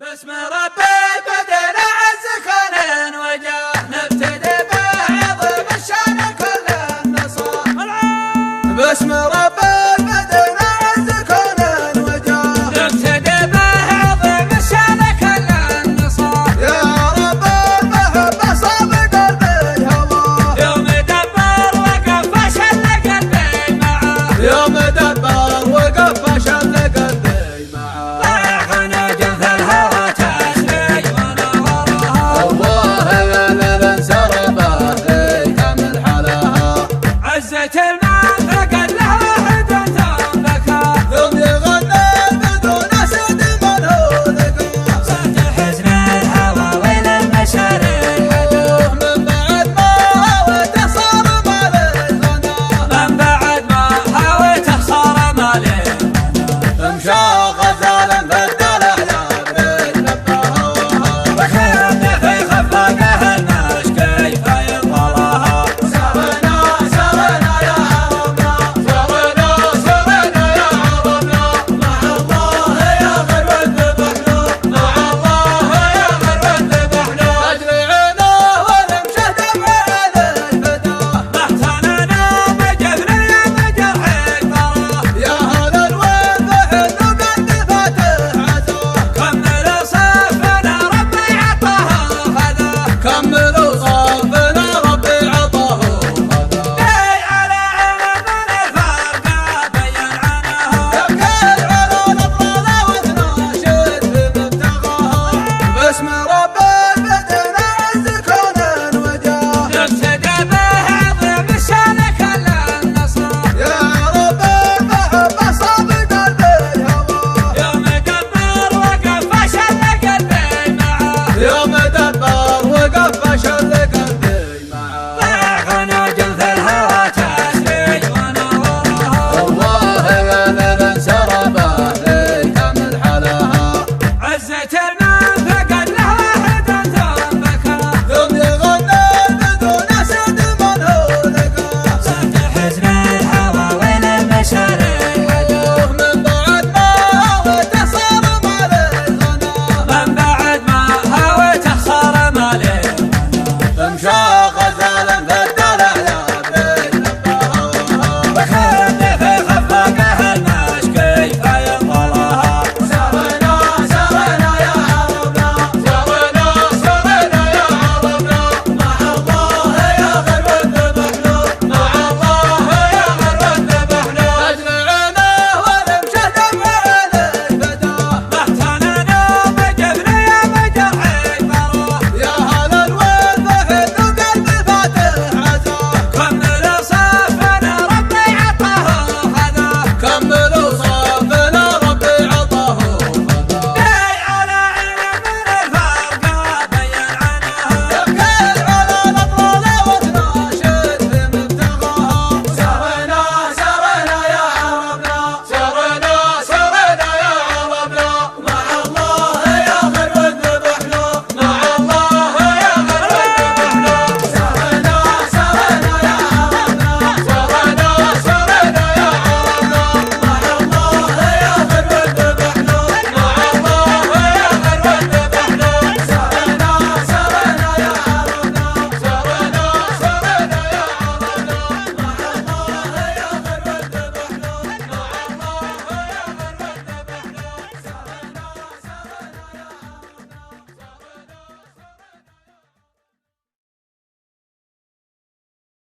باسم ربي بدنا عز كون وجاه نبتدي بعظم الشان كل النصار. باسم ربي بدنا عز كون وجاه نبتدي بعظم الشان كل النصار. يا رب المحبة صاب قلبي هواه يوم دبر وقف شل قلبي معاه. يوم دبر وقف شل قلبي معاه. المنطقة لها حدة بكاء يوم يغني بدون اسد من هو ذكاء. صوت حزن الهوى ويل المشار الحدو من بعد ما هويته صار مالي الغنى. من بعد ما هويته صار مالي امشى غزال بدل احلام نبهها. وكان في خفاقه الناس كيف ينظرها. كملوا صافنا ربي عطاه وخذاه. اي على علم الفرقه بين عنها. يبكي على الاطلال وتناشد بمبتغاها. باسم ربي بدنا عز كون وجاه نبتدي به عظيم الشان كل النصار. يا رب المحبة صاب قلبي هواه يوم دبر وقف شل قلبي معاه. يوم دبر وقف شل قلبي معاه. ضاعنا جنف الهوى تسري ونورها. والله يا ليل انسربه في كامل حلاها. عزة